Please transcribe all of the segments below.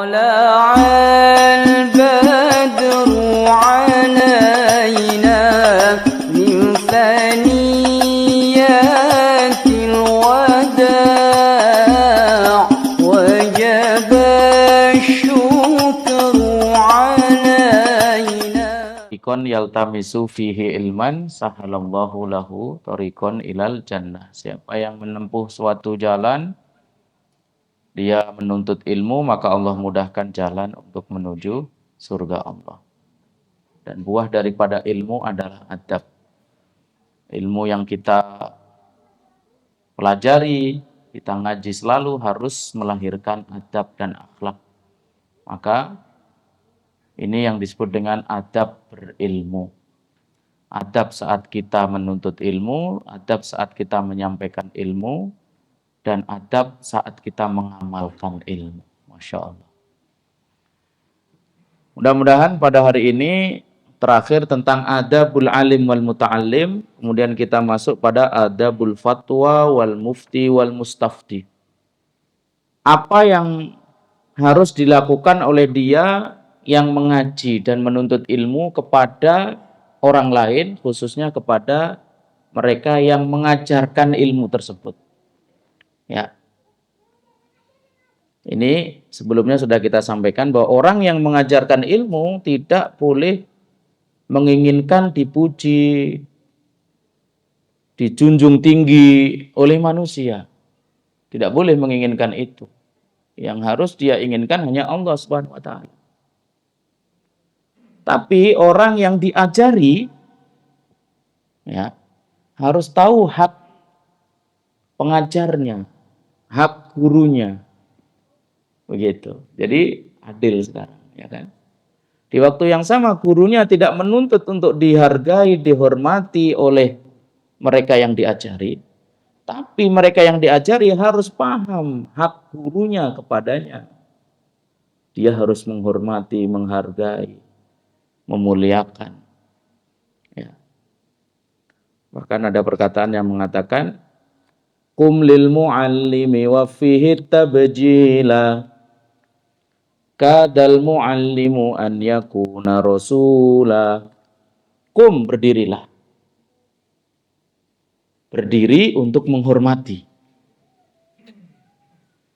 طلع البدر علينا من ثنيات الوداع وجب الشكر علينا. Ikon yaltamisu fihi ilman sahalallahu lahu tariqon ilal jannah. Siapa yang menempuh suatu jalan, dia menuntut ilmu, maka Allah mudahkan jalan untuk menuju surga Allah. Dan buah daripada ilmu adalah adab. Ilmu yang kita pelajari, kita ngaji selalu harus melahirkan adab dan akhlak. Maka ini yang disebut dengan adab berilmu. Adab saat kita menuntut ilmu, adab saat kita menyampaikan ilmu, dan adab saat kita mengamalkan ilmu. Masya Allah. Mudah-mudahan pada hari ini terakhir tentang adabul alim wal muta'allim. Kemudian kita masuk pada adabul fatwa wal mufti wal mustafti. Apa yang harus dilakukan oleh dia yang mengaji dan menuntut ilmu kepada orang lain, khususnya kepada mereka yang mengajarkan ilmu tersebut. Ya. Ini sebelumnya sudah kita sampaikan bahwa orang yang mengajarkan ilmu tidak boleh menginginkan dipuji, dijunjung tinggi oleh manusia. Tidak boleh menginginkan itu. Yang harus dia inginkan hanya Allah Subhanahu wa taala. Tapi orang yang diajari ya harus tahu hak pengajarnya, hak gurunya. Begitu. Jadi adil sekarang, ya kan? Di waktu yang sama gurunya tidak menuntut untuk dihargai, dihormati oleh mereka yang diajari, tapi mereka yang diajari harus paham hak gurunya kepadanya. Dia harus menghormati, menghargai, memuliakan. Ya. Bahkan ada perkataan yang mengatakan qum lil muallimi wa fihi tabjila kadal muallimu an yakuna rasula. Qum, berdirilah. Berdiri untuk menghormati.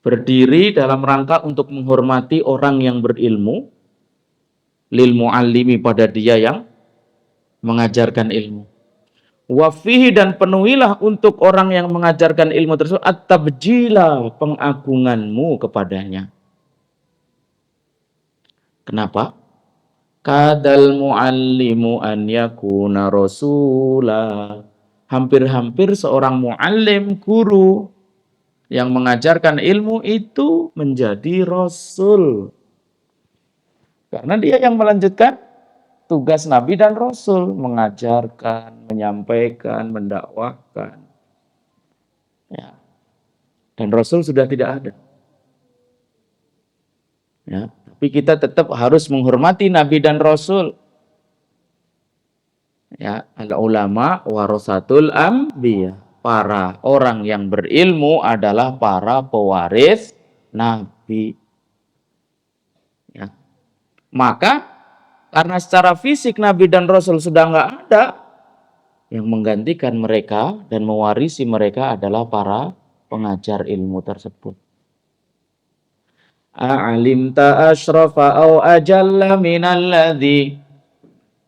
Berdiri dalam rangka untuk menghormati orang yang berilmu, lil muallimi pada dia yang mengajarkan ilmu. Wa fihi, dan penuhilah untuk orang yang mengajarkan ilmu tersebut at-tabjila, pengagunganmu kepadanya. Kenapa? Kadal muallimu an yakuna rasula. Hampir-hampir seorang muallim, guru yang mengajarkan ilmu itu menjadi rasul. Karena dia yang melanjutkan tugas Nabi dan Rasul, mengajarkan, menyampaikan, mendakwahkan. Ya. Dan Rasul sudah tidak ada. Ya. Tapi kita tetap harus menghormati Nabi dan Rasul. Ya, al-ulama warasatul anbiya. Para orang yang berilmu adalah para pewaris Nabi. Ya. Maka karena secara fisik Nabi dan Rasul sudah nggak ada, yang menggantikan mereka dan mewarisi mereka adalah para pengajar ilmu tersebut. A'alimta ashrafa au ajalla minalladzi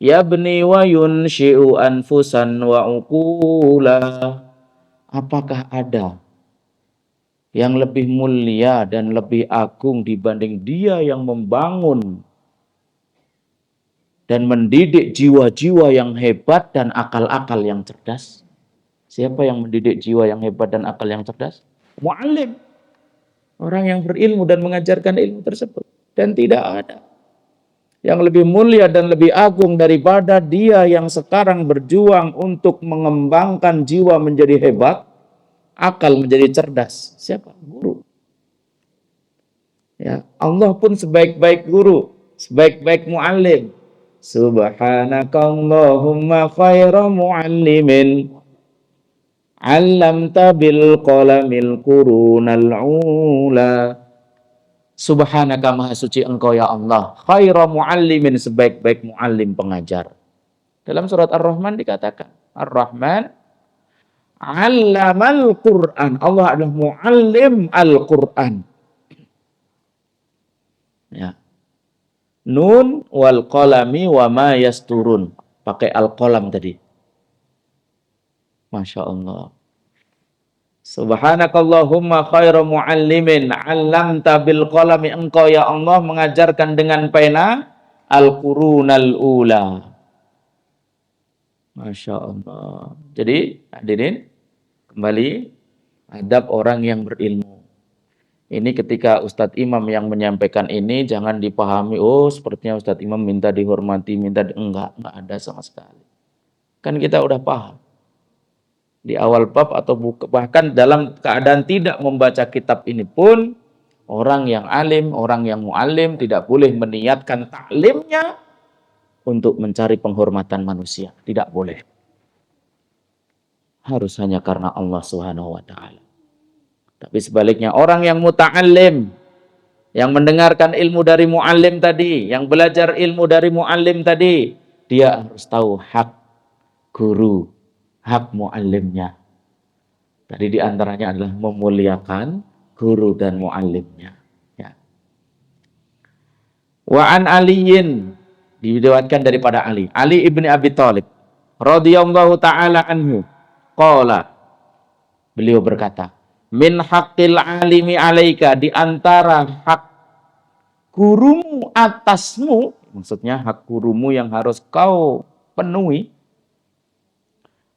yabni wa yunshi'u anfusan wa uqula. Apakah ada yang lebih mulia dan lebih agung dibanding dia yang membangun dan mendidik jiwa-jiwa yang hebat dan akal-akal yang cerdas? Siapa yang mendidik jiwa yang hebat dan akal yang cerdas? Mu'allim. Orang yang berilmu dan mengajarkan ilmu tersebut. Dan tidak ada yang lebih mulia dan lebih agung daripada dia yang sekarang berjuang untuk mengembangkan jiwa menjadi hebat, akal menjadi cerdas. Siapa? Guru. Ya, Allah pun sebaik-baik guru, sebaik-baik mu'allim. Subhanakallahumma khaira mu'allimin 'allamta bil qalamil qurunal ula. Subhanaka maha suci engkau ya Allah. Khairu muallimin, sebaik-baik muallim pengajar. Dalam surat Ar-Rahman dikatakan, Ar-Rahman 'allamal Qur'an. Allah adalah muallim Al-Qur'an. Ya. Nun wal qalami wa ma yasturun. Pakai al-qalam tadi. Masya Allah. Subhanakallahumma khairu muallimin 'allamta bil qalami. Engkau ya Allah mengajarkan dengan pena al-qurunal ula. Masya Allah. Jadi hadirin, kembali adab orang yang berilmu. Ini ketika Ustadz Imam yang menyampaikan ini jangan dipahami, oh sepertinya Ustadz Imam minta dihormati, enggak ada sama sekali. Kan kita udah paham. Di awal bab atau bahkan dalam keadaan tidak membaca kitab ini pun, orang yang alim, orang yang mu'alim tidak boleh meniatkan taklimnya untuk mencari penghormatan manusia. Tidak boleh. Harus hanya karena Allah Subhanahu wa ta'ala. Tapi sebaliknya orang yang muta'allim, yang mendengarkan ilmu dari mu'allim tadi, yang belajar ilmu dari mu'allim tadi, dia harus tahu hak guru, hak mu'allimnya. Tadi diantaranya adalah memuliakan guru dan mu'allimnya. Ya. Wa an aliyin, diriwayatkan daripada Ali ibni Abi Thalib radhiyallahu taala anhu, qala, beliau berkata, min haqqil alimi alaika, di antara hak gurumu atasmu, maksudnya hak gurumu yang harus kau penuhi,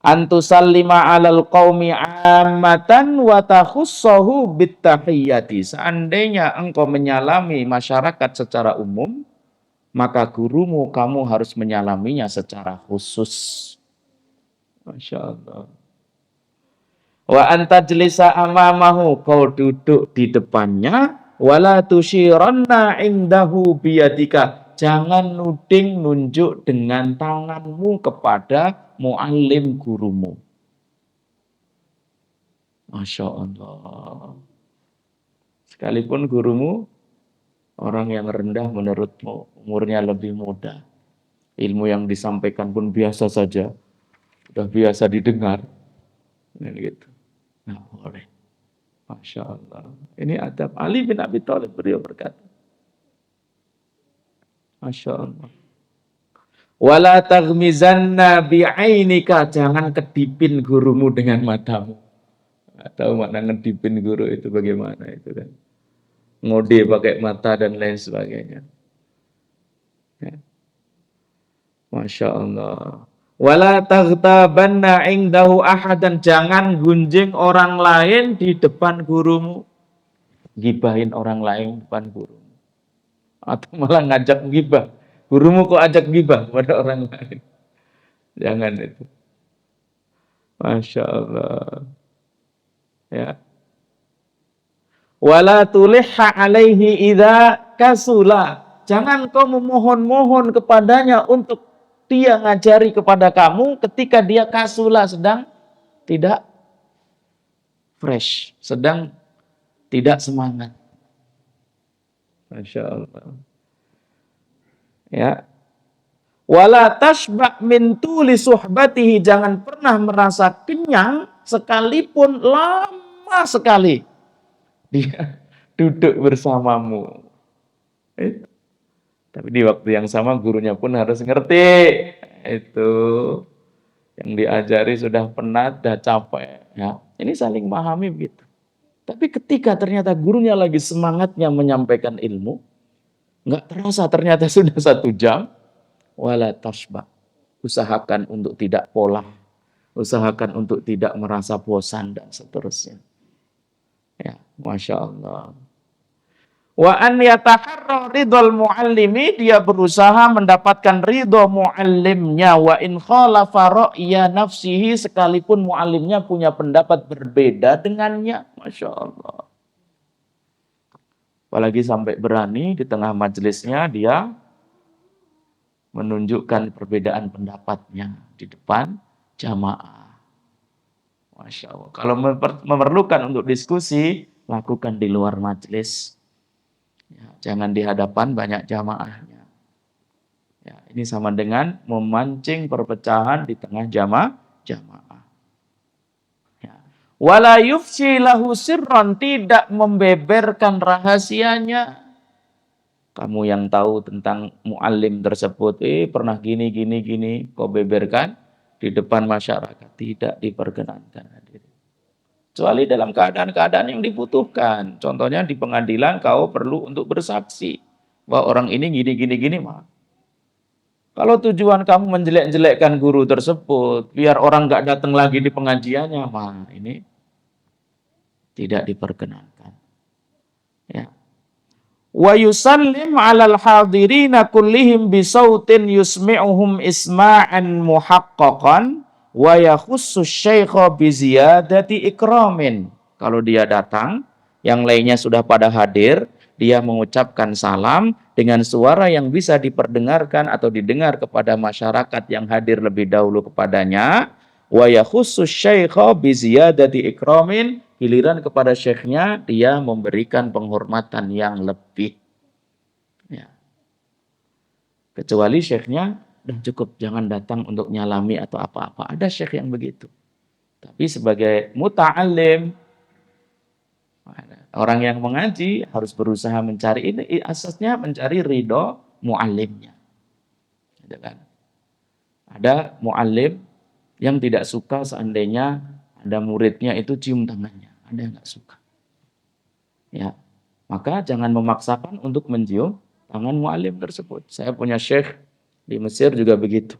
antusallima alal qaumi ammatan wa takhussahu bittahiyyati, seandainya engkau menyalami masyarakat secara umum, maka gurumu kamu harus menyalaminya secara khusus. Masya Allah. Wa anta jelisa amamahu, kau duduk di depannya, wala tusyiranna indahu biyadika, jangan nuding nunjuk dengan tanganmu kepada muallim gurumu. Masya Allah. Sekalipun gurumu orang yang rendah menurutmu, umurnya lebih muda, ilmu yang disampaikan pun biasa saja, sudah biasa didengar, gitu. Nah, boleh. Masya Allah. Ini adab Ali bin Abi Thalib, beliau berkata. Masya Allah. Wala taghmizanna bi'ainika, jangan kedipin gurumu dengan matamu. Nggak tahu makna ngedipin guru itu bagaimana itu kan. Ngode pakai mata dan lain sebagainya. Ya. Masya Allah. Wala taghtabanna indahu ahadan, jangan gunjing orang lain di depan gurumu. Gibahin orang lain di depan gurumu. Atau malah ngajak gibah. Gurumu kok ajak gibah pada orang lain. Jangan itu. Masya Allah. Ya. Wala tulihha alaihi idza kasula, jangan kau memohon-mohon kepadanya untuk dia ngajari kepada kamu ketika dia kasula, sedang tidak fresh, sedang tidak semangat. Masya Allah. Ya. Wala tashba' min tuli suhbatihi, jangan pernah merasa kenyang sekalipun lama sekali dia duduk bersamamu. Tapi di waktu yang sama gurunya pun harus ngerti. Itu yang diajari sudah penat, sudah capek. Ya. Ini saling memahami begitu. Tapi ketika ternyata gurunya lagi semangatnya menyampaikan ilmu, nggak terasa ternyata sudah 1 jam, wala tasbah. Usahakan untuk tidak pola. Usahakan untuk tidak merasa bosan dan seterusnya. Ya, Masya Allah. Wa an yataharra ridhal muallimi, dia berusaha mendapatkan ridho muallimnya, wa in khalafa ra'ya nafsihi, sekalipun muallimnya punya pendapat berbeda dengannya. Masya Allah. Apalagi sampai berani di tengah majelisnya dia menunjukkan perbedaan pendapatnya di depan jamaah. Masya Allah. Kalau memerlukan untuk diskusi, lakukan di luar majelis. Ya, jangan di hadapan banyak jamaahnya. Ya, ini sama dengan memancing perpecahan di tengah jamaah. Ya. Wala yufsi lahu sirran, tidak membeberkan rahasianya. Kamu yang tahu tentang muallim tersebut, pernah gini, kau beberkan di depan masyarakat. Tidak diperkenankan. Kecuali dalam keadaan-keadaan yang dibutuhkan. Contohnya di pengadilan kau perlu untuk bersaksi bahwa orang ini gini, mah. Kalau tujuan kamu menjelek-jelekkan guru tersebut, biar orang nggak datang lagi di pengajiannya, mah ini tidak diperkenankan. Ya. Wa yusallim 'alal hadirina kullihim bisautin yusmi'uhum isma'an muhaqqaqan wa yakhussu syaikha bi ziyadati ikramin. Kalau dia datang, yang lainnya sudah pada hadir, dia mengucapkan salam dengan suara yang bisa diperdengarkan atau didengar kepada masyarakat yang hadir lebih dahulu kepadanya. Wa yakhussu syaikha bi ziyadati ikramin. Giliran kepada syekhnya, dia memberikan penghormatan yang lebih. Ya. Kecuali syekhnya, dan cukup, jangan datang untuk nyalami atau apa-apa. Ada syekh yang begitu. Tapi sebagai muta'alim, orang yang mengaji harus berusaha mencari, ini asasnya mencari ridho mu'alimnya. Gitu kan? Ada mu'alim yang tidak suka seandainya ada muridnya itu cium tangannya. Ada yang nggak suka. Ya, maka jangan memaksakan untuk mencium tangan mu'alim tersebut. Saya punya syekh di Mesir juga begitu.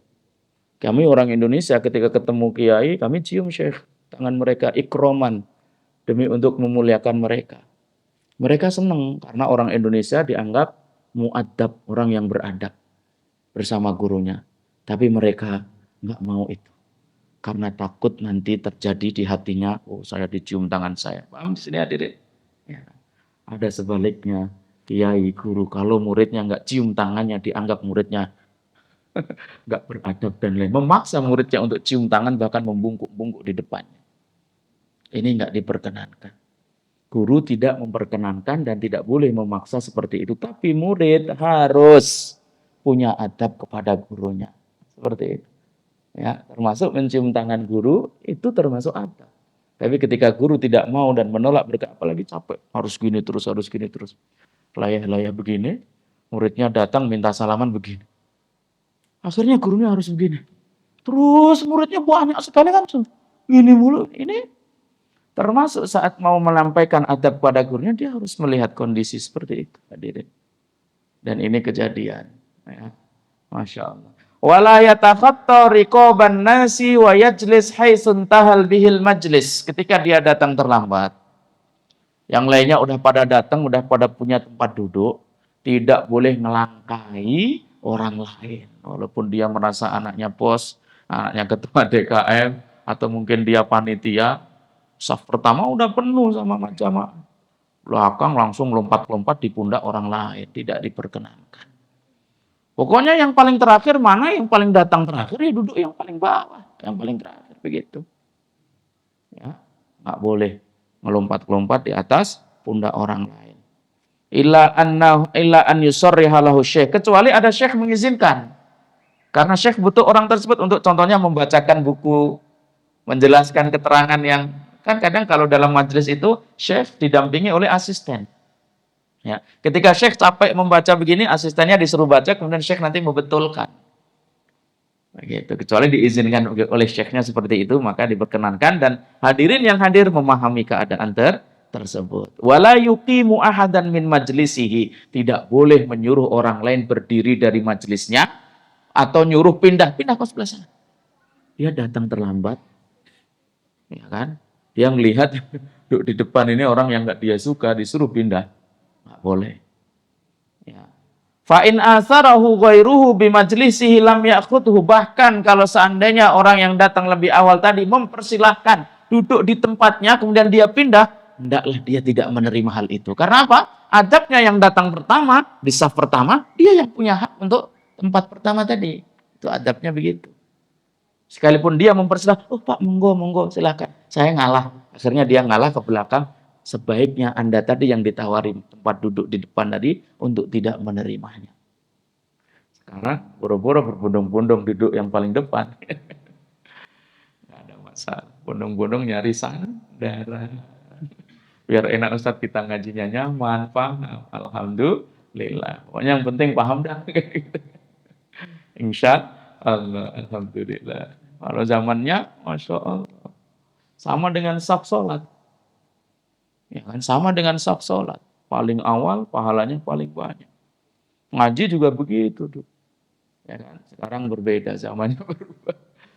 Kami orang Indonesia ketika ketemu kiai, kami cium syekh tangan mereka ikroman demi untuk memuliakan mereka. Mereka senang karena orang Indonesia dianggap mu'adab, orang yang beradab bersama gurunya. Tapi mereka nggak mau itu. Karena takut nanti terjadi di hatinya, oh saya dicium tangan saya. Paham di sini hadirin? Ya. Ada sebaliknya, kiai, guru, kalau muridnya nggak cium tangannya, dianggap muridnya nggak beradab dan lain. Memaksa muridnya untuk cium tangan, bahkan membungkuk-bungkuk di depannya. Ini nggak diperkenankan. Guru tidak memperkenankan dan tidak boleh memaksa seperti itu. Tapi murid harus punya adab kepada gurunya. Seperti itu. Ya, termasuk mencium tangan guru itu termasuk adab. Tapi ketika guru tidak mau dan menolak, berkata apalagi capek, harus gini terus, layah-layah begini, muridnya datang minta salaman begini. Akhirnya gurunya harus begini. Terus muridnya banyak sekali kan, gini mulu. Ini termasuk saat mau melampaikan adab pada gurunya, dia harus melihat kondisi seperti itu, hadirin. Dan ini kejadian. Ya. Masya Allah. Wala yatakhatta riqaban nasi wa yajlis haitsun tahal bihil majlis. Ketika dia datang terlambat, yang lainnya udah pada datang, udah pada punya tempat duduk, tidak boleh ngelangkai orang lain. Walaupun dia merasa anaknya bos, anaknya ketua DKM, atau mungkin dia panitia, saf pertama udah penuh sama jamaah. Belakang langsung lompat-lompat di pundak orang lain, tidak diperkenankan. Pokoknya yang paling terakhir mana, yang paling datang terakhir ya duduk yang paling bawah, yang paling terakhir begitu. Ya, nggak boleh ngelompat-lompat di atas pundak orang lain. Illa an yusarriha lahu syekh, kecuali ada syekh mengizinkan. Karena syekh butuh orang tersebut untuk contohnya membacakan buku, menjelaskan keterangan yang kan kadang kalau dalam majelis itu syekh didampingi oleh asisten. Ya, ketika syekh capek membaca begini, asistennya disuruh baca, kemudian syekh nanti membetulkan. Begitu. Kecuali diizinkan oleh syekhnya seperti itu, maka diperkenankan dan hadirin yang hadir memahami keadaan tersebut. Wala yuqimu ahadan min majlisihi, tidak boleh menyuruh orang lain berdiri dari majelisnya atau nyuruh pindah ke sebelah sana. Dia datang terlambat, ya kan? Dia melihat duduk di depan ini orang yang nggak dia suka, disuruh pindah. Nggak boleh. Ya. Fa in asarahu ghairuhu bi majlisihi lam ya'khudhu, bahkan kalau seandainya orang yang datang lebih awal tadi mempersilahkan duduk di tempatnya kemudian dia pindah, hendaklah dia tidak menerima hal itu. Karena apa? Adabnya yang datang pertama di saf pertama, dia yang punya hak untuk tempat pertama tadi. Itu adabnya begitu. Sekalipun dia mempersilahkan, oh Pak, monggo silakan. Saya ngalah. Akhirnya dia ngalah ke belakang. sebaiknya Anda tadi yang ditawari tempat duduk di depan tadi untuk tidak menerimanya. Sekarang boro-boro berbondong-bondong duduk yang paling depan. Nggak ada masalah. Bondong-bondong nyari sandara. Biar enak Ustaz kita ngajinya nyaman, paham. Alhamdulillah. Pokoknya yang penting paham dah. Insya Allah. Alhamdulillah. Kalau zamannya, Masya Allah. Sama dengan saf sholat. Ya kan? Sama dengan saf sholat. Paling awal, pahalanya paling banyak. Ngaji juga begitu, tuh. Ya kan? Sekarang berbeda, zamannya berubah.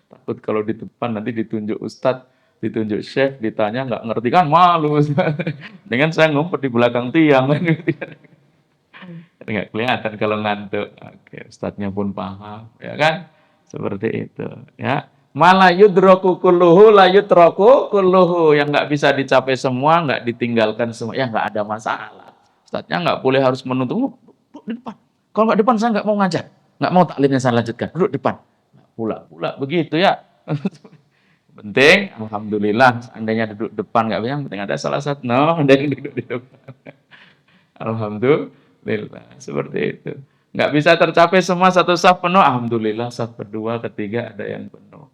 Takut kalau di depan nanti ditunjuk ustadz, ditunjuk syekh, ditanya nggak ngerti kan malu. Dengan saya ngumpet di belakang tiang. Nggak kelihatan kalau ngantuk. Oke, ustadznya pun paham, ya kan? Seperti itu, ya. Malah yudroku kulluhu la yudroku kulluhu. Yang nggak bisa dicapai semua, nggak ditinggalkan semua. Ya nggak ada masalah. Ustadznya nggak boleh harus menuntut. Duduk di depan. Kalau nggak depan saya nggak mau ngajar. Nggak mau taklimnya saya lanjutkan. Duduk depan. Pula begitu ya. Penting, alhamdulillah. Seandainya duduk depan nggak bisa, penting ada salah satu. No, ada yang duduk di depan. Alhamdulillah. Seperti itu. Nggak bisa tercapai semua satu saf penuh. Alhamdulillah saf kedua, ketiga ada yang penuh.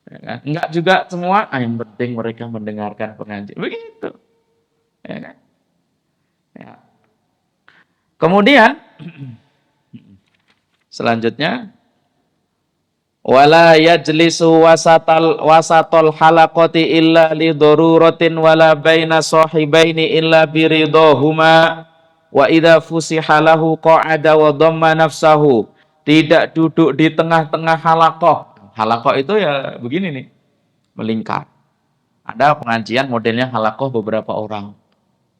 Ya kan? Enggak juga semua, yang penting mereka mendengarkan pengajian. Begitu. Ya kan? Ya. Kemudian, selanjutnya, wala yajlisu wasatol halaqati illa li daruratin wala baina sahibaini illa biridahuma wa idza fusiha lahu qa'ada wa dhamma nafsahu. Tidak duduk di tengah-tengah halaqah. Halaqah itu ya begini nih, melingkar. Ada pengajian modelnya halaqah beberapa orang,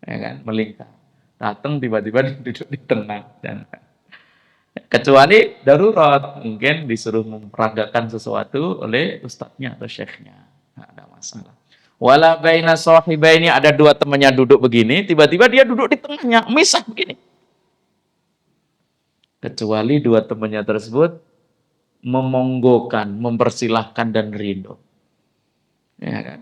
ya kan, melingkar. Datang tiba-tiba duduk di tengah. Dan kecuali darurat, mungkin disuruh memperagakan sesuatu oleh ustadznya atau syekhnya, nggak ada masalah. Wala baina sahibaini, ada dua temannya duduk begini, tiba-tiba dia duduk di tengahnya, misah begini. Kecuali dua temannya tersebut memonggokan, mempersilahkan dan ridho. Ya kan?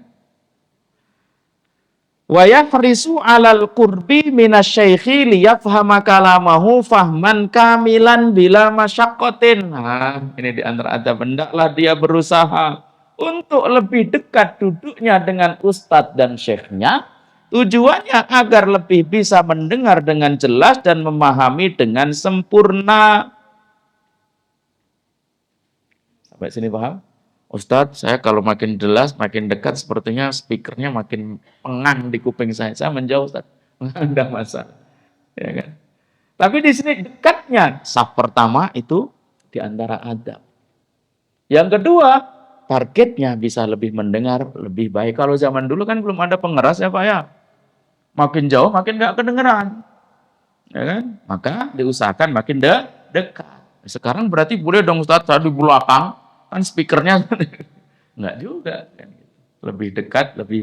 Wa yahrisu 'alal qurbi minasyaikhi liyafhama kalamahu fahman kamilan bila masyaqqatin. Nah, ini di antara adab, hendaklah dia berusaha untuk lebih dekat duduknya dengan ustadz dan syekhnya. Tujuannya agar lebih bisa mendengar dengan jelas dan memahami dengan sempurna. Sampai sini paham? Ustadz, saya kalau makin jelas, makin dekat, sepertinya speakernya makin pengang di kuping saya. Saya menjauh, Ustadz. Nggak ada masalah. Ya kan? Tapi di sini dekatnya. Saf pertama itu di antara adab. Yang kedua, targetnya bisa lebih mendengar, lebih baik. Kalau zaman dulu kan belum ada pengeras ya Pak ya. Makin jauh, makin nggak kedengeran. Ya kan? Maka diusahakan makin dekat. Sekarang berarti boleh dong Ustadz, saya di belakang. Kan speakernya enggak juga kan, lebih dekat, lebih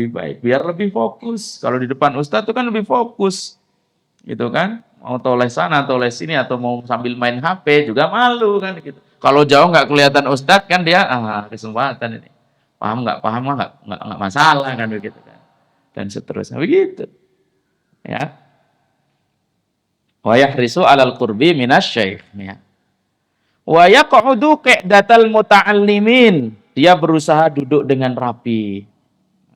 baik, biar lebih fokus. Kalau di depan ustadz itu kan lebih fokus, gitu kan, mau toleh sana toleh sini atau mau sambil main HP juga malu kan gitu. Kalau jauh nggak kelihatan ustadz kan dia kesempatan ini, paham nggak masalah kan begitu kan, dan seterusnya begitu ya. Wa yahrisu 'alal qurbi minasyaikh ya. Wa yaq'udu qi'datal muta'allimin. Dia berusaha duduk dengan rapi.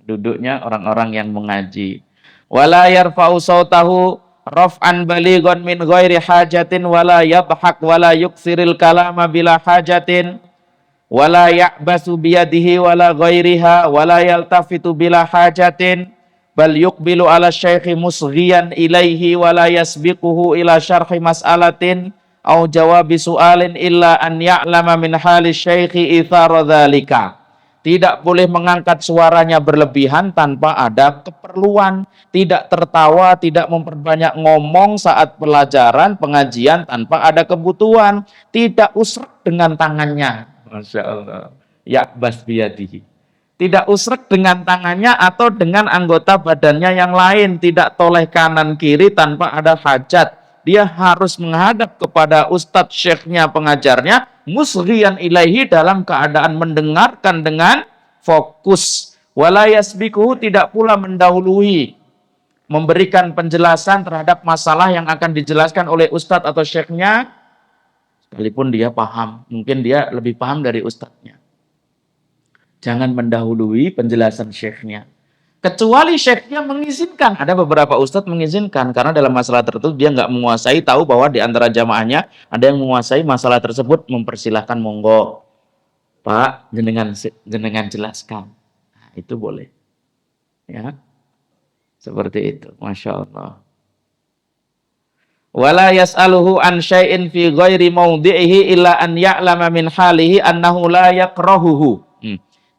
Duduknya orang-orang yang mengaji. Wala yarfa'u sautahu raf'an balighan min ghairi hajatin wala yadhhak wala yukthiril kalama bila hajatin wala ya'basu biyadihi wala ghairiha wala yaltafitu bila hajatin bal yuqbilu ala syaikhi musghiyan ilaihi wala yasbiquhu ila syarhi mas'alatin au jawabi su'alin illa an ya'lama min hali syaikhi ithara dzalika. Tidak boleh mengangkat suaranya berlebihan tanpa ada keperluan, tidak tertawa, tidak memperbanyak ngomong saat pelajaran pengajian tanpa ada kebutuhan, tidak usrek dengan tangannya. Masya Allah. Ya bas biyadihi. Tidak usrek dengan tangannya atau dengan anggota badannya yang lain, tidak toleh kanan kiri tanpa ada hajat. Dia harus menghadap kepada ustadz syekhnya pengajarnya, musghiyan ilaihi, dalam keadaan mendengarkan dengan fokus. Wala yasbiquhu, tidak pula mendahului. memberikan penjelasan terhadap masalah yang akan dijelaskan oleh ustadz atau syekhnya, sekalipun dia paham, mungkin dia lebih paham dari ustadznya. Jangan mendahului penjelasan syekhnya. Kecuali syekhnya mengizinkan. Ada beberapa ustadz mengizinkan, karena dalam masalah tertentu dia nggak menguasai, tahu bahwa di antara jamaahnya ada yang menguasai masalah tersebut, mempersilahkan, monggo. Pak, jenengan jelaskan. Nah, itu boleh. Ya, seperti itu. Masya Allah. Wala yas'aluhu an syai'in fi ghairi mawdi'ihi illa an ya'lama min halihi annahu la yakrahuhu.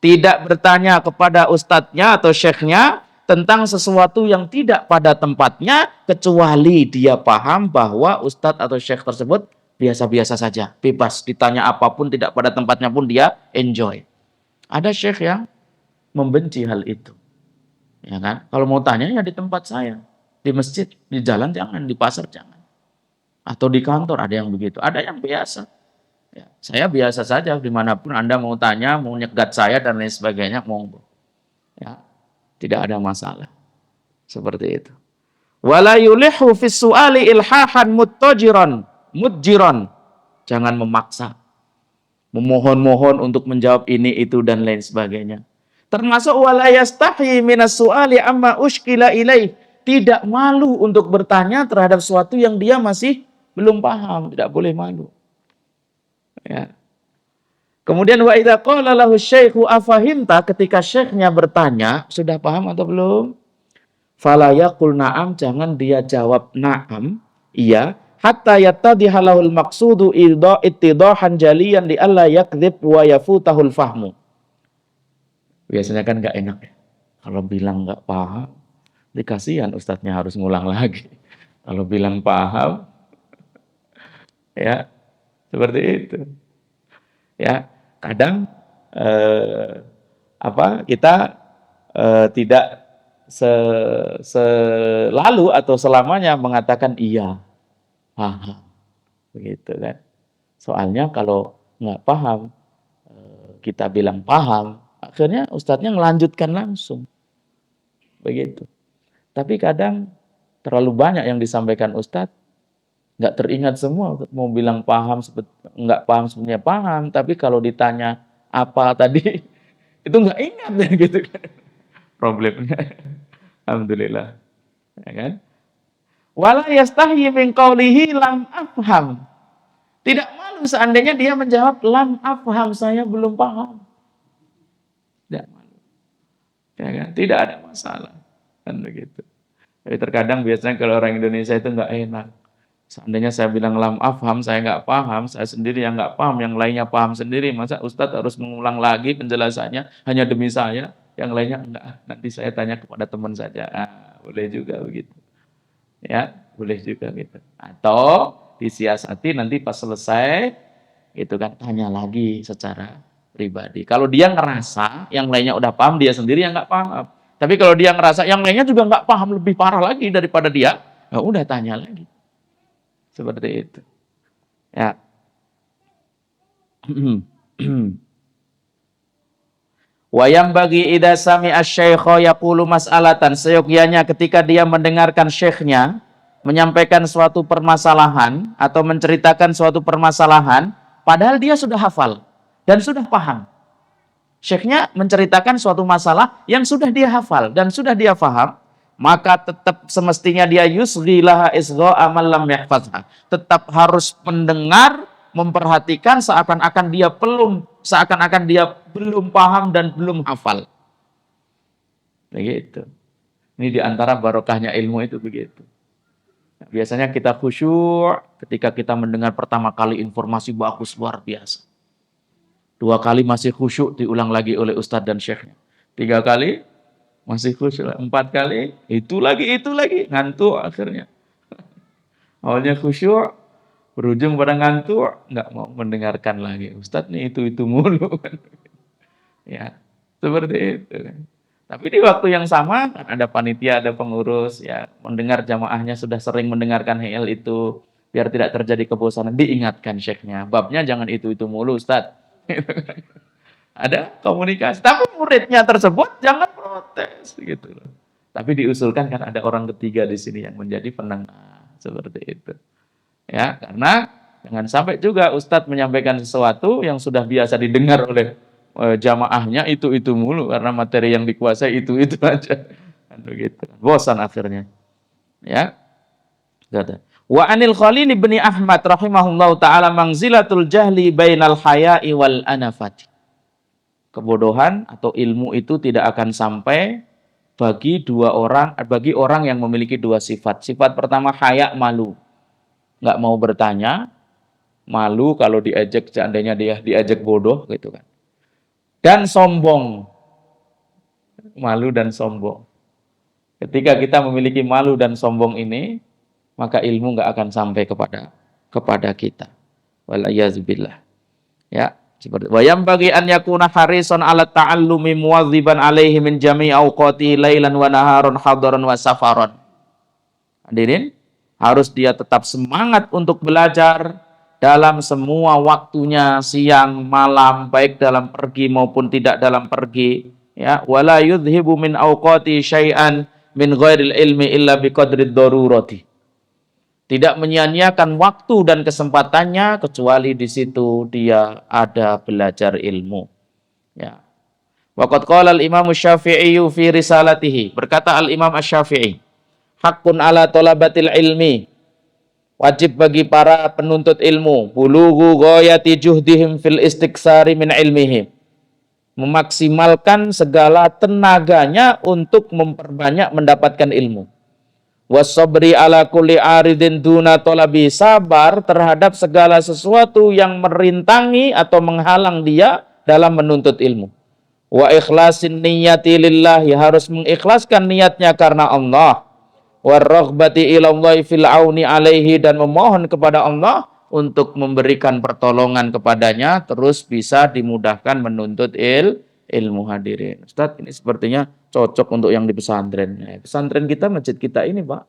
Tidak bertanya kepada ustadznya atau syekhnya tentang sesuatu yang tidak pada tempatnya, kecuali dia paham bahwa ustadz atau syekh tersebut biasa-biasa saja, bebas, ditanya apapun tidak pada tempatnya pun dia enjoy. Ada syekh yang membenci hal itu, ya kan? Kalau mau tanya ya di tempat saya, di masjid, di jalan jangan, di pasar jangan, atau di kantor, ada yang begitu, ada yang biasa. Ya, saya biasa saja, dimanapun Anda mau tanya, mau nyegat saya dan lain sebagainya, monggo. Ya, tidak ada masalah. Seperti itu. Wala yulihu fis su'ali ilhahan mudjiran. Jangan memaksa. Memohon-mohon untuk menjawab ini, itu, dan lain sebagainya. Termasuk wala yastahi minas su'ali amma ushkila ilaih. Tidak malu untuk bertanya terhadap sesuatu yang dia masih belum paham. Tidak boleh malu. Ya. Kemudian wa idza qala lahu syaikhu afahimta, ketika syekhnya bertanya, sudah paham atau belum? Fala yaqul na'am, jangan dia jawab na'am, iya, hatta yattadhiha lahul maqsudu ittidahan jaliyan li alla yakdzib wa yafutahul fahmu. Biasanya kan enggak enak ya. Kalau bilang enggak paham, dikasihan ustadznya harus ngulang lagi. Kalau bilang paham, ya seperti itu. Ya, kadang kita tidak selalu atau selamanya mengatakan iya, paham, begitu kan. Soalnya kalau nggak paham, kita bilang paham, akhirnya ustadznya melanjutkan langsung, begitu. Tapi kadang terlalu banyak yang disampaikan ustadz, nggak teringat semua. Mau bilang paham, nggak paham sebenarnya paham, tapi kalau ditanya apa tadi itu nggak ingat ya, gitu kan. Problemnya. Alhamdulillah. Ya kan? Wala yastahi min qawlihi lam afham. Tidak malu seandainya dia menjawab lam afham, saya belum paham. Tidak malu. Ya kan? Tidak ada masalah. Kan begitu. Jadi terkadang biasanya kalau orang Indonesia itu nggak enak. Seandainya saya bilang lam afham, saya nggak paham, saya sendiri yang nggak paham, yang lainnya paham sendiri. Masa Ustadz harus mengulang lagi penjelasannya hanya demi saya, yang lainnya enggak. Nanti saya tanya kepada teman saja. Boleh juga begitu. Ya, boleh juga gitu. Atau disiasati nanti pas selesai, itu kan tanya lagi secara pribadi. Kalau dia ngerasa yang lainnya udah paham, dia sendiri yang nggak paham. Tapi kalau dia ngerasa yang lainnya juga nggak paham, lebih parah lagi daripada dia, ya udah tanya lagi. Seperti itu. Ya. Wayam bagi idza sami'a asy-syaikha yaqulu mas'alatan, seyogyanya ketika dia mendengarkan syekhnya menyampaikan suatu permasalahan atau menceritakan suatu permasalahan, padahal dia sudah hafal dan sudah paham. Syekhnya menceritakan suatu masalah yang sudah dia hafal dan sudah dia paham, maka tetap semestinya dia yusghilaha isgha amal lam yahfazha. Tetap harus mendengar, memperhatikan seakan-akan dia belum paham dan belum hafal. Begitu. Ini diantara barokahnya ilmu itu begitu. Biasanya kita khusyuk ketika kita mendengar pertama kali informasi bagus luar biasa. 2 kali masih khusyuk, diulang lagi oleh ustadz dan syekhnya. 3 kali masih khusyuk, 4 kali itu lagi ngantuk akhirnya. Awalnya khusyuk, berujung pada ngantuk, nggak mau mendengarkan lagi. Ustadz nih itu mulu. Ya, seperti itu. Tapi di waktu yang sama ada panitia, ada pengurus, ya mendengar jamaahnya sudah sering mendengarkan hal itu, biar tidak terjadi kebosanan, diingatkan syekhnya. Babnya jangan itu mulu Ustadz. Ada komunikasi, tapi muridnya tersebut jangan protes gitu loh. Tapi diusulkan kan ada orang ketiga di sini yang menjadi penengah seperti itu. Ya, karena jangan sampai juga Ustadz menyampaikan sesuatu yang sudah biasa didengar oleh jamaahnya itu mulu karena materi yang dikuasai itu aja. Kan begitu. Bosan akhirnya. Ya. Kata. Wa anil Khalil bin Ahmad rahimahullahu taala manzilatul jahli bainal haya'i wal anafati. Kebodohan atau ilmu itu tidak akan sampai bagi orang yang memiliki dua sifat. Sifat pertama haya, malu. Nggak mau bertanya, malu kalau diajak, seandainya dia diajak bodoh gitu kan. Dan sombong. Malu dan sombong. Ketika kita memiliki malu dan sombong ini, maka ilmu nggak akan sampai kepada kita. Walayazubillah. Ya, seperti wa bagi an yakuna harisan ala ta'allumi muwadziban alaihi min jami'i awqati lailan wa naharon hadaran wa safaron. Hadirin, harus dia tetap semangat untuk belajar dalam semua waktunya, siang, malam, baik dalam pergi maupun tidak dalam pergi. Ya, wala yudhibu min awqati syai'an min ghairil ilmi illa biqadrid darurati. Tidak menyia-nyiakan waktu dan kesempatannya kecuali di situ dia ada belajar ilmu. Ya. Waqad qala al-Imam Asy-Syafi'i fi risalatihi. Berkata al-Imam Asy-Syafi'i, haqqun ala talabatil ilmi. Wajib bagi para penuntut ilmu, bulughu ghayati juhdihim fil istiksari min ilmihim. Memaksimalkan segala tenaganya untuk memperbanyak mendapatkan ilmu. Wasabri ala kulli aridin duna tolabi, sabar terhadap segala sesuatu yang merintangi atau menghalang dia dalam menuntut ilmu. Wa ikhlasin niyati lillahi, harus mengikhlaskan niatnya karena Allah. Wa raghbati ilallahi fil auni alaihi, dan memohon kepada Allah untuk memberikan pertolongan kepadanya, terus bisa dimudahkan menuntut ilmu. Hadirin. Ustaz, ini sepertinya cocok untuk yang di pesantren. Pesantren kita, masjid kita ini, Pak.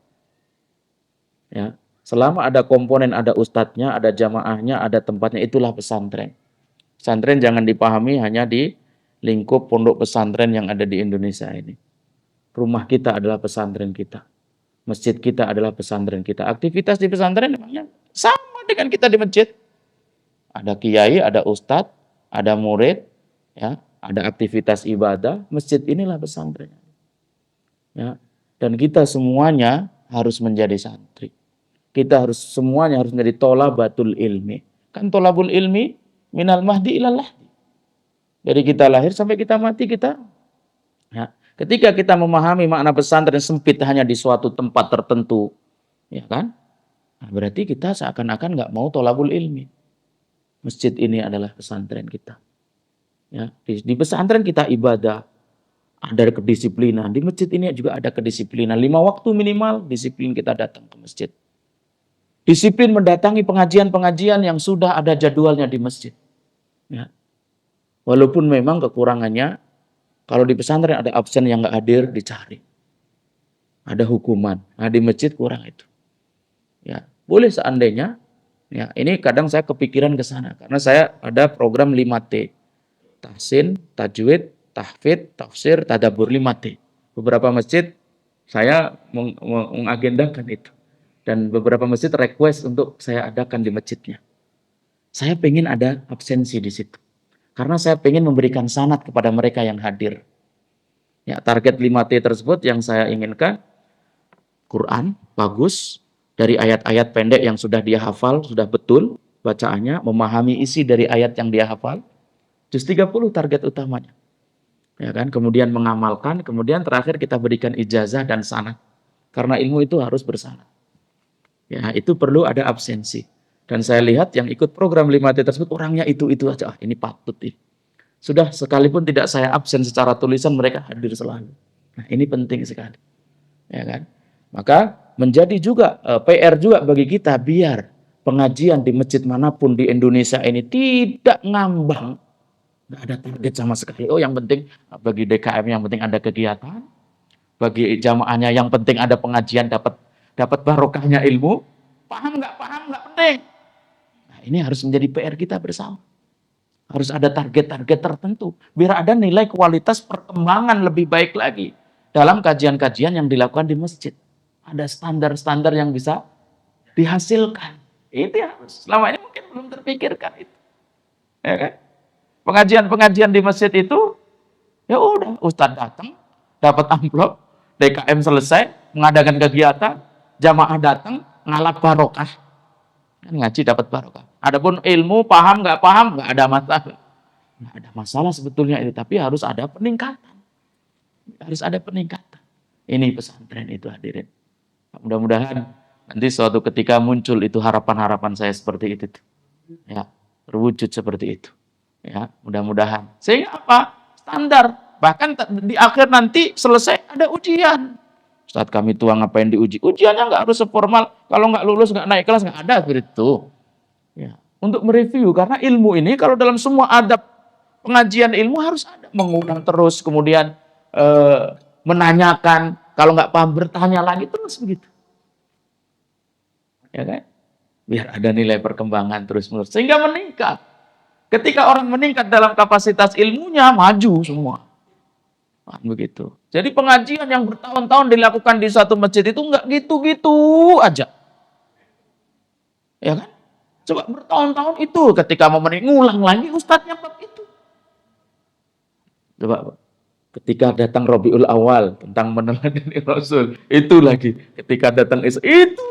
Ya, selama ada komponen, ada ustadznya, ada jamaahnya, ada tempatnya, itulah pesantren. Pesantren jangan dipahami hanya di lingkup pondok pesantren yang ada di Indonesia ini. Rumah kita adalah pesantren kita. Masjid kita adalah pesantren kita. Aktivitas di pesantren memangnya sama dengan kita di masjid. Ada kiai, ada ustadz, ada murid, ya, ada aktivitas ibadah. Masjid inilah pesantren. Ya, dan kita semuanya harus menjadi santri. Kita semuanya harus menjadi tolabatul ilmi. Kan tolabul ilmi minal mahdi ilal lahdi. Dari kita lahir sampai kita mati kita. Ya. Ketika kita memahami makna pesantren sempit hanya di suatu tempat tertentu, ya kan? Nah, berarti kita seakan-akan nggak mau tolabul ilmi. Masjid ini adalah pesantren kita. Ya, di pesantren kita ibadah, ada kedisiplinan. Di masjid ini juga ada kedisiplinan. 5 waktu minimal disiplin kita datang ke masjid. Disiplin mendatangi pengajian-pengajian yang sudah ada jadwalnya di masjid. Ya. Walaupun memang kekurangannya, kalau di pesantren ada absen yang nggak hadir, dicari. Ada hukuman. Nah, di masjid kurang itu. Ya, boleh seandainya. Ya, ini kadang saya kepikiran ke sana karena saya ada program 5T. Tahsin, tajwid, tahfidz, tafsir, tadabbur, 5T. Beberapa masjid saya mengagendakan itu. Dan beberapa masjid request untuk saya adakan di masjidnya. Saya pengen ada absensi di situ. Karena saya pengen memberikan sanad kepada mereka yang hadir. Ya, target 5T tersebut yang saya inginkan, Quran, bagus, dari ayat-ayat pendek yang sudah dia hafal, sudah betul bacaannya, memahami isi dari ayat yang dia hafal. Juz 30 target utamanya. Ya kan, kemudian mengamalkan, kemudian terakhir kita berikan ijazah dan sanad. Karena ilmu itu harus bersanad. Ya, itu perlu ada absensi. Dan saya lihat yang ikut program 5T tersebut orangnya itu aja. Ini patut ini. Sudah sekalipun tidak saya absen secara tulisan, mereka hadir selalu. Nah, ini penting sekali. Ya kan? Maka menjadi juga PR juga bagi kita biar pengajian di masjid manapun di Indonesia ini tidak ngambang. Nggak ada target sama sekali. Oh, yang penting bagi DKM yang penting ada kegiatan. Bagi jamaahnya yang penting ada pengajian, dapat barokahnya ilmu. Paham nggak penting. Nah, ini harus menjadi PR kita bersama. Harus ada target-target tertentu. Biar ada nilai kualitas perkembangan lebih baik lagi. dalam kajian-kajian yang dilakukan di masjid. Ada standar-standar yang bisa dihasilkan. Itu yang selama ini mungkin belum terpikirkan itu. Ya kan? Pengajian-pengajian di masjid itu, ya udah, Ustadz datang, dapat amplop, DKM selesai, mengadakan kegiatan, jamaah datang, ngalap barokah. Kan ngaji dapat barokah. Adapun ilmu, paham, nggak ada masalah. Nggak ada masalah sebetulnya itu, tapi harus ada peningkatan. Harus ada peningkatan. Ini pesantren itu hadirin. Mudah-mudahan nanti suatu ketika muncul itu harapan-harapan saya seperti itu. Ya, terwujud seperti itu. Ya, mudah-mudahan. Sehingga apa? Standar. Bahkan di akhir nanti selesai ada ujian. Ustaz kami tua ngapain diuji? Ujiannya nggak harus seformal. Kalau nggak lulus, nggak naik kelas, nggak ada seperti itu. Ya. Untuk mereview, karena ilmu ini kalau dalam semua adab pengajian ilmu harus ada. Mengulang terus, kemudian menanyakan. Kalau nggak paham, bertanya lagi terus begitu. Ya kan? Biar ada nilai perkembangan terus-menerus. Sehingga meningkat. Ketika orang meningkat dalam kapasitas ilmunya, maju semua. Nah, begitu. Jadi pengajian yang bertahun-tahun dilakukan di satu masjid itu nggak gitu-gitu aja. Ya kan? Coba bertahun-tahun itu ketika mau ngulang lagi ustadznya bab itu. Coba ketika datang Rabiul Awal tentang meneladani Rasul, itu lagi. Ketika datang itu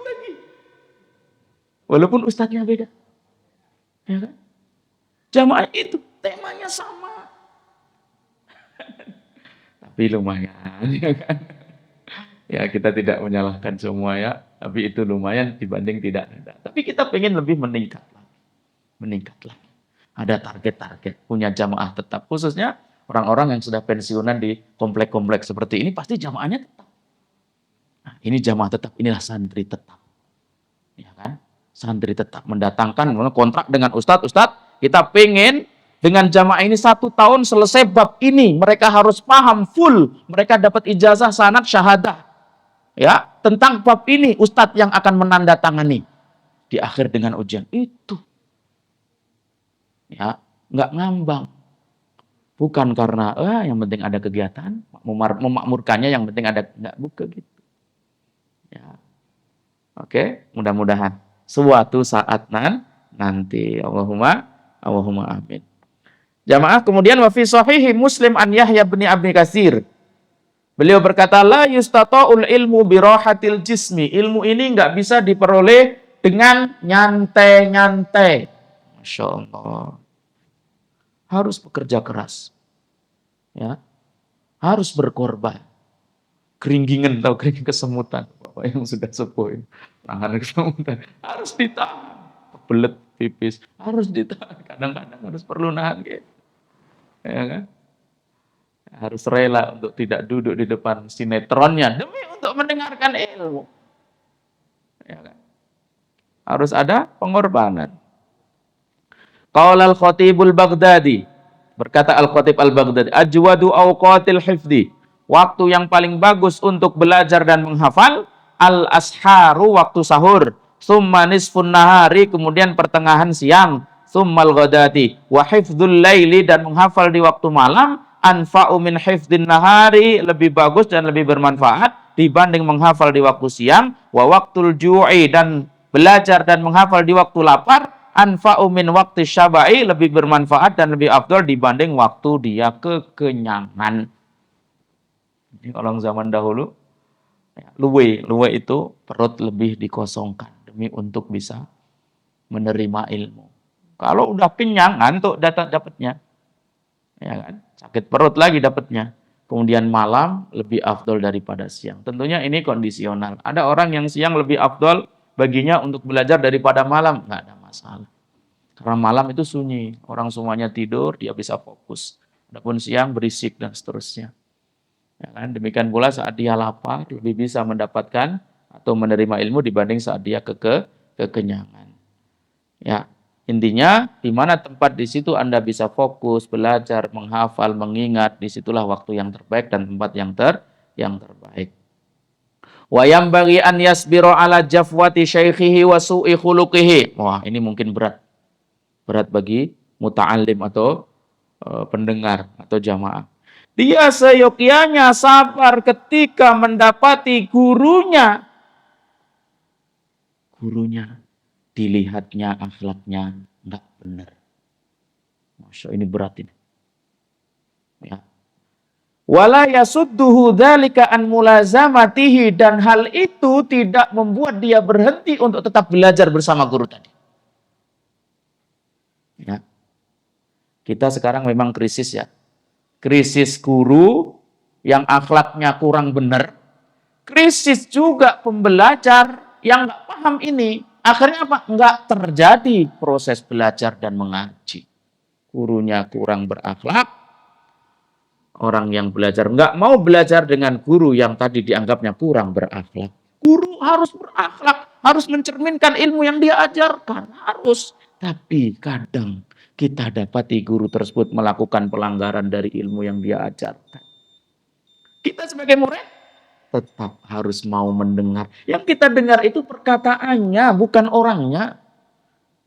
lagi. Walaupun ustadznya beda. Ya kan? Jamaah itu temanya sama. Tapi lumayan, ya kan? Ya kita tidak menyalahkan semua ya, tapi itu lumayan dibanding tidak ada. Tapi kita pengen lebih meningkat lagi. Meningkat lagi. Ada target-target, punya jamaah tetap. Khususnya orang-orang yang sudah pensiunan di komplek-komplek seperti ini, pasti jamaahnya tetap. Nah, ini jamaah tetap, inilah santri tetap. Ya kan? Santri tetap mendatangkan kontrak dengan ustadz, kita pengen dengan jamaah ini 1 tahun selesai bab ini. Mereka harus paham full. Mereka dapat ijazah sanad syahadah. Ya, tentang bab ini ustadz yang akan menandatangani. Di akhir dengan ujian. Itu. Ya, nggak ngambang. Bukan karena, yang penting ada kegiatan. Memakmurkannya yang penting ada, nggak buka gitu. Ya. Oke, mudah-mudahan. Suatu saat nanti. Allahumma amin. Jamaah, kemudian wa fi sahihi Muslim an Yahya bin Abi Katsir. Beliau berkata, la yustata'ul ilmu birahatil jismi. Ilmu ini nggak bisa diperoleh dengan nyantai-nyantai. Masya Allah. Harus bekerja keras. Ya. Harus berkorban. Keringgingan, tahu keringin kesemutan. Bapak yang sudah sepuh. Tangan kesemutan. Harus ditahan. Kebelet pipis. Harus ditahan. Kadang-kadang harus perlu nahan gitu. Ya kan? Harus rela untuk tidak duduk di depan sinetronnya demi untuk mendengarkan ilmu. Ya kan? Harus ada pengorbanan. Qaul al-Khatibul Baghdadi, berkata Al-Khatib Al-Baghdadi, ajwadu awqatil hifdi, waktu yang paling bagus untuk belajar dan menghafal, al-asharu, waktu sahur, summa nisfun nahari, kemudian pertengahan siang, summal ghadati, wa hifdzul laili, dan menghafal di waktu malam, anfa'u min hifdzin nahari, lebih bagus dan lebih bermanfaat dibanding menghafal di waktu siang, wa waqtul ju'i, dan belajar dan menghafal di waktu lapar, anfa'u min waqti syaba'i, lebih bermanfaat dan lebih afdal dibanding waktu dia kekenyangan. Ini orang zaman dahulu, luwe itu perut lebih dikosongkan demi untuk bisa menerima ilmu. Kalau udah kenyang, ngantuk dapatnya. Ya kan? Sakit perut lagi dapatnya. Kemudian malam lebih afdol daripada siang. Tentunya ini kondisional. Ada orang yang siang lebih afdol baginya untuk belajar daripada malam. Nggak ada masalah. Karena malam itu sunyi. Orang semuanya tidur, dia bisa fokus. Adapun siang berisik dan seterusnya. Ya kan? Demikian pula saat dia lapar, lebih bisa mendapatkan atau menerima ilmu dibanding saat dia kekenyangan. Ya. Intinya, di mana tempat di situ Anda bisa fokus, belajar, menghafal, mengingat, disitulah waktu yang terbaik dan tempat yang terbaik. Wa yambaghi an yasbiru ala jafwati syaikhihi wa su'i khuluqihi. Wah, ini mungkin berat. Berat bagi muta'allim atau pendengar atau jamaah. Dia seyogyanya sabar ketika mendapati gurunya. Gurunya dilihatnya akhlaknya enggak benar. Masya ini berat ini. Ya. Wala yasudduhu dzalika an mulazamatihi, dan hal itu tidak membuat dia berhenti untuk tetap belajar bersama guru tadi. Ya. Kita sekarang memang krisis ya. Krisis guru yang akhlaknya kurang benar. Krisis juga pembelajar yang nggak paham ini. Akhirnya apa? Nggak terjadi proses belajar dan mengaji. Gurunya kurang berakhlak. Orang yang belajar nggak mau belajar dengan guru yang tadi dianggapnya kurang berakhlak. Guru harus berakhlak, harus mencerminkan ilmu yang dia ajarkan. Harus. Tapi kadang kita dapati guru tersebut melakukan pelanggaran dari ilmu yang dia ajarkan. Kita sebagai murid tetap harus mau mendengar. Yang kita dengar itu perkataannya, bukan orangnya.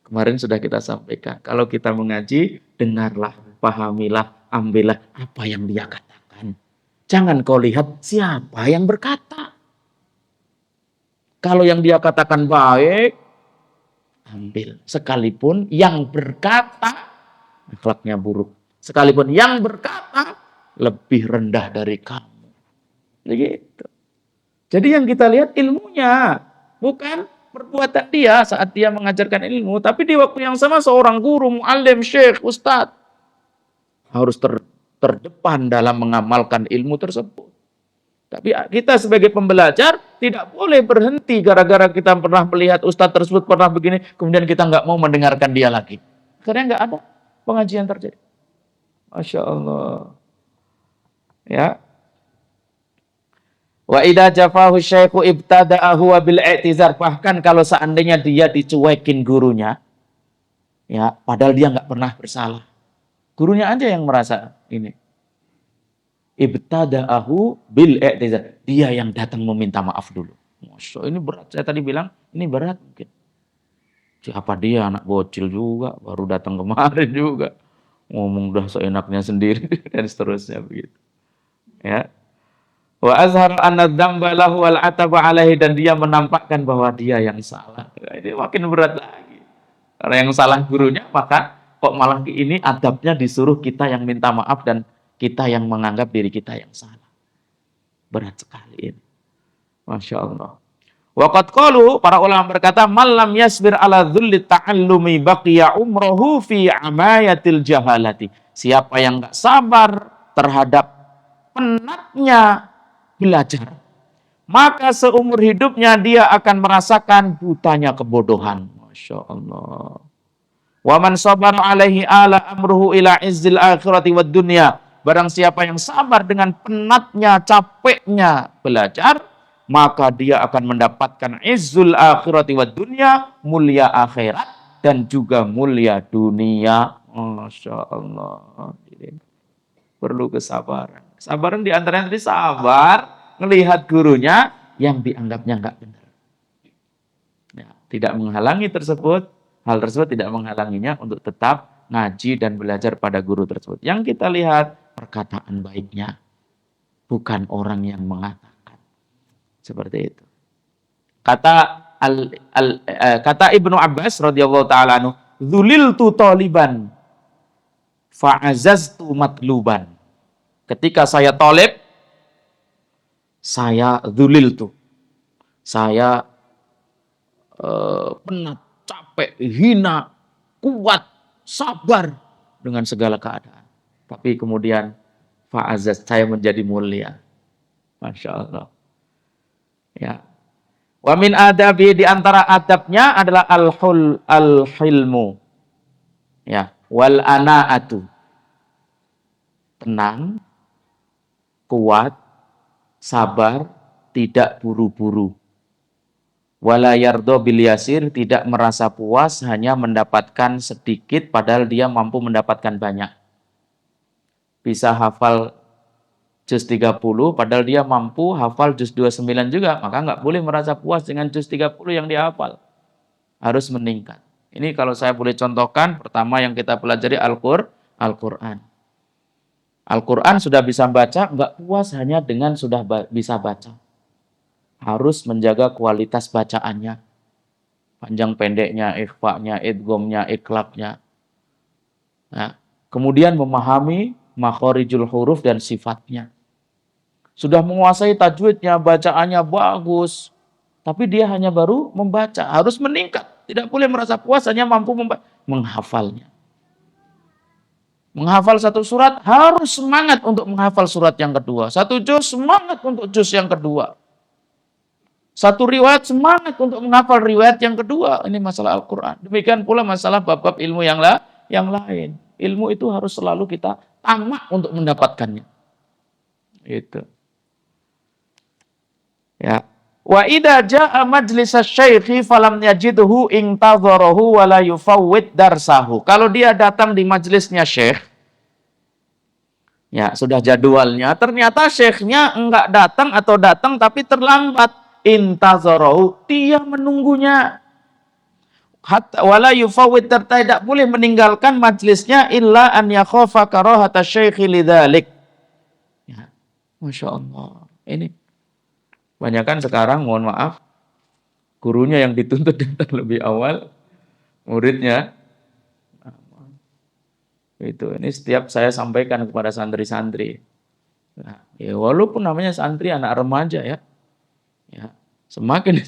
Kemarin sudah kita sampaikan. Kalau kita mengaji, dengarlah, pahamilah, ambillah apa yang dia katakan. Jangan kau lihat siapa yang berkata. Kalau yang dia katakan baik, ambil. Sekalipun yang berkata akhlaknya buruk. Sekalipun yang berkata lebih rendah dari kamu. Begitu. Jadi yang kita lihat ilmunya, bukan perbuatan dia saat dia mengajarkan ilmu. Tapi di waktu yang sama seorang guru, muallim, syekh, ustadz harus terdepan dalam mengamalkan ilmu tersebut. Tapi kita sebagai pembelajar tidak boleh berhenti gara-gara kita pernah melihat ustadz tersebut pernah begini, kemudian kita nggak mau mendengarkan dia lagi. Karena nggak ada pengajian terjadi. Masya Allah. Ya. Wa idza jafahu syaikhu ibtada'ahu bil i'tizar. Bahkan kalau seandainya dia dicuekin gurunya, ya, padahal dia nggak pernah bersalah. Gurunya aja yang merasa ini. Ibtada'ahu bil i'tizar. Dia yang datang meminta maaf dulu. Masya, ini berat. Saya tadi bilang, ini berat mungkin. Siapa dia, anak bocil juga, baru datang kemarin juga. Ngomong udah seenaknya sendiri, dan seterusnya begitu. Ya. Wa azhar anna dzamba lahu wal ataba alaihi, dan dia menampakkan bahwa dia yang salah. Ini makin berat lagi. Karena yang salah gurunya, maka kok malah ini adabnya disuruh kita yang minta maaf dan kita yang menganggap diri kita yang salah. Berat sekali ini. Masya Allah. Waqad qalu, para ulama berkata, "Malam yasbir ala dzulli ta'allumi baqiya umrohu fi amayatil jahalati." Siapa yang enggak sabar terhadap penatnya belajar, maka seumur hidupnya dia akan merasakan butanya kebodohan. Masya Allah. Wa man sabara alaihi ala amruhu ila izzil akhirati wad dunya. Barang siapa yang sabar dengan penatnya, capeknya belajar, maka dia akan mendapatkan izzul akhirati wad dunya, mulia akhirat dan juga mulia dunia. Masya Allah. Perlu kesabaran. Kesabaran diantaranya tadi sabar melihat gurunya yang dianggapnya enggak benar. Ya, tidak menghalangi hal tersebut tidak menghalanginya untuk tetap ngaji dan belajar pada guru tersebut. Yang kita lihat perkataan baiknya, bukan orang yang mengatakan. Seperti itu. Kata Ibnu Abbas radhiyallahu taala anhu, "Dzuliltu taliban fa'azaztu matluban." Ketika saya tolib, saya dzuliltu. Saya penat, capek, hina, kuat, sabar dengan segala keadaan. Tapi kemudian fa'azaz, saya menjadi mulia. Masya Allah. Ya. Wa min adabi, di antara adabnya adalah al-hilmu. Ya, wal ana'atu. Tenang, kuat, sabar, tidak buru-buru. Wala yardo bil yasir, tidak merasa puas hanya mendapatkan sedikit padahal dia mampu mendapatkan banyak. Bisa hafal juz 30 padahal dia mampu hafal juz 29 juga, maka nggak boleh merasa puas dengan juz 30 yang dia hafal. Harus meningkat. Ini kalau saya boleh contohkan, pertama yang kita pelajari Al-Qur'an. Al-Quran sudah bisa baca, nggak puas hanya dengan sudah bisa baca. Harus menjaga kualitas bacaannya. Panjang pendeknya, ikhfa'nya, idghamnya, iklabnya. Ya. Kemudian memahami makhorijul huruf dan sifatnya. Sudah menguasai tajwidnya, bacaannya bagus. Tapi dia hanya baru membaca. Harus meningkat. Tidak boleh merasa puas hanya mampu menghafalnya. Menghafal satu surat, harus semangat untuk menghafal surat yang kedua. Satu juz, semangat untuk juz yang kedua. Satu riwayat, semangat untuk menghafal riwayat yang kedua. Ini masalah Al-Quran. Demikian pula masalah bab-bab ilmu yang lain. Ilmu itu harus selalu kita tamak untuk mendapatkannya. Itu. Ya. Wa idza jaa majlis asy-syaikhi falam yajidhu intadharahu wa la yufawwid darsahu. Kalau dia datang di majelisnya syekh, ya sudah jadwalnya, ternyata syekhnya enggak datang atau datang tapi terlambat, intadharahu, dia menunggunya. Hatta wala yufawwid, tidak boleh meninggalkan majelisnya illa an yakhafa karahata syaikhi lidzalik. Ya. Masya Allah. Ini banyakan sekarang, mohon maaf, gurunya yang dituntut datang lebih awal, muridnya itu. Ini setiap saya sampaikan kepada santri-santri. Nah, ya walaupun namanya santri anak remaja ya, semakin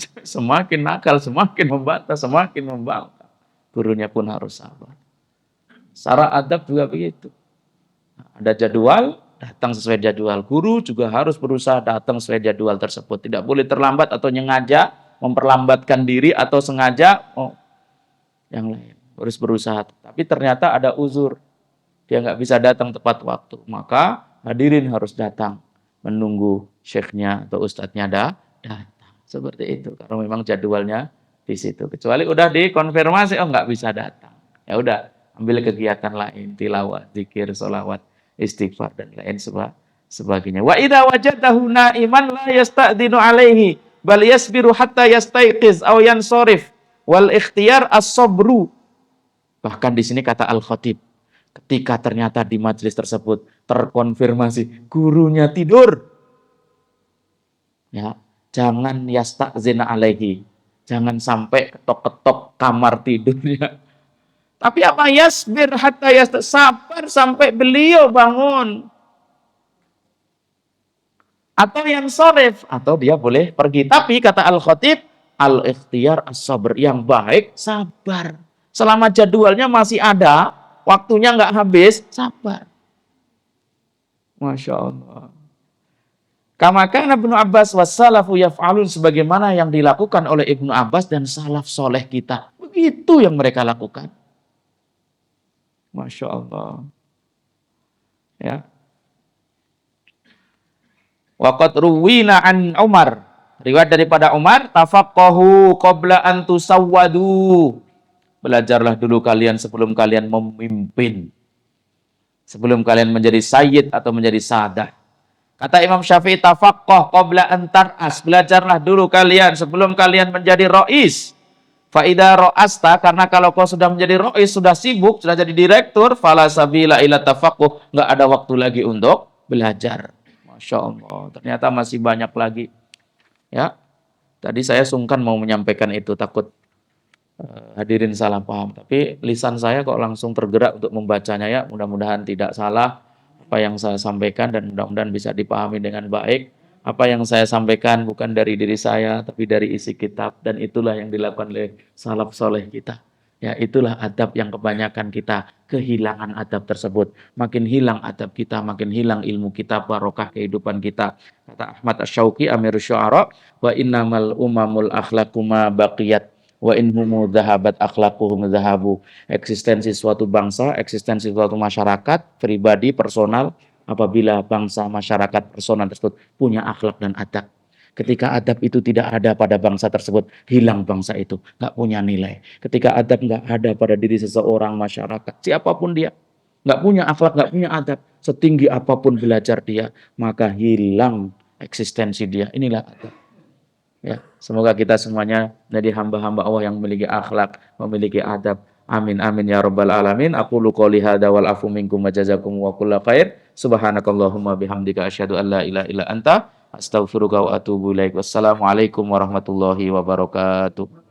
nakal, semakin membantah, semakin membangkang. Gurunya pun harus sabar. Secara adab juga begitu. Nah, ada jadwal, datang sesuai jadwal. Guru juga harus berusaha datang sesuai jadwal tersebut. Tidak boleh terlambat atau sengaja memperlambatkan diri atau sengaja yang lain. Harus berusaha. Tapi ternyata ada uzur. Dia nggak bisa datang tepat waktu. Maka hadirin harus datang. Menunggu syekhnya atau ustadznya datang. Seperti itu. Karena memang jadwalnya di situ. Kecuali udah dikonfirmasi, nggak bisa datang. Ya udah, ambil kegiatan lain. Tilawah, zikir, sholawat, istighfar dan lain sebagainya. Wa idza wajadahu na'iman la yasta'dinu alaihi bal yasbiru hatta yastaiqiz aw yansarif wal ikhtiyar as-sabru. Bahkan di sini kata Al-Khatib, ketika ternyata di majelis tersebut terkonfirmasi gurunya tidur, ya, jangan yasta'zina alaihi, jangan sampai ketok-ketok kamar tidurnya. Tapi apa, yasbir hatta sabar sampai beliau bangun. Atau yang sorif, atau dia boleh pergi. Tapi kata Al-Khatib, al-ikhtiyar as-sabr, yang baik sabar. Selama jadwalnya masih ada, waktunya nggak habis, sabar. Masya Allah. Kama kana Ibnu Abbas wassalafu yaf'alun, sebagaimana yang dilakukan oleh Ibnu Abbas dan salaf soleh kita. Begitu yang mereka lakukan. Masya Allah. Ya. Waqad ruwina an Umar, riwayat daripada Umar, tafaqqahu qabla an tusawwadu. Belajarlah dulu kalian sebelum kalian memimpin. Sebelum kalian menjadi sayyid atau menjadi sadah. Kata Imam Syafi'i, tafaqqah qabla an tar'as. Belajarlah dulu kalian sebelum kalian menjadi rois. Fa idza ra'asta, karena kalau kau sudah menjadi rois, sudah sibuk, sudah jadi direktur, fala sabila ila tafaqquh, enggak ada waktu lagi untuk belajar. Masya Allah, ternyata masih banyak lagi. Ya, tadi saya sungkan mau menyampaikan itu, takut hadirin salah paham. Tapi lisan saya kok langsung tergerak untuk membacanya ya. Mudah-mudahan tidak salah apa yang saya sampaikan dan mudah-mudahan bisa dipahami dengan baik. Apa yang saya sampaikan bukan dari diri saya, tapi dari isi kitab. Dan itulah yang dilakukan oleh salaf soleh kita. Ya, itulah adab yang kebanyakan kita kehilangan adab tersebut. Makin hilang adab kita, makin hilang ilmu kita, barokah kehidupan kita. Kata Ahmad Asy-Syauqi, Amirus Syu'ara, wa innamal umamul akhlaquma baqiyat wa inhumu dhahabat akhlaquhum dhahabu. Eksistensi suatu bangsa, eksistensi suatu masyarakat, pribadi, personal, apabila bangsa, masyarakat, personal tersebut punya akhlak dan adab. Ketika adab itu tidak ada pada bangsa tersebut, hilang bangsa itu, nggak punya nilai. Ketika adab nggak ada pada diri seseorang, masyarakat, siapapun dia, nggak punya akhlak, nggak punya adab, setinggi apapun belajar dia, maka hilang eksistensi dia. Inilah adab. Ya, semoga kita semuanya jadi hamba-hamba Allah yang memiliki akhlak, memiliki adab. Amin amin ya rabbal alamin. Aku qouli hadza wal afu minkum wa jazakum wa kullu khair. Subhanakallahumma bihamdika asyhadu an la ilaha illa anta astaghfiruka wa atubu ilaik. Wassalamualaikum warahmatullahi wabarakatuh.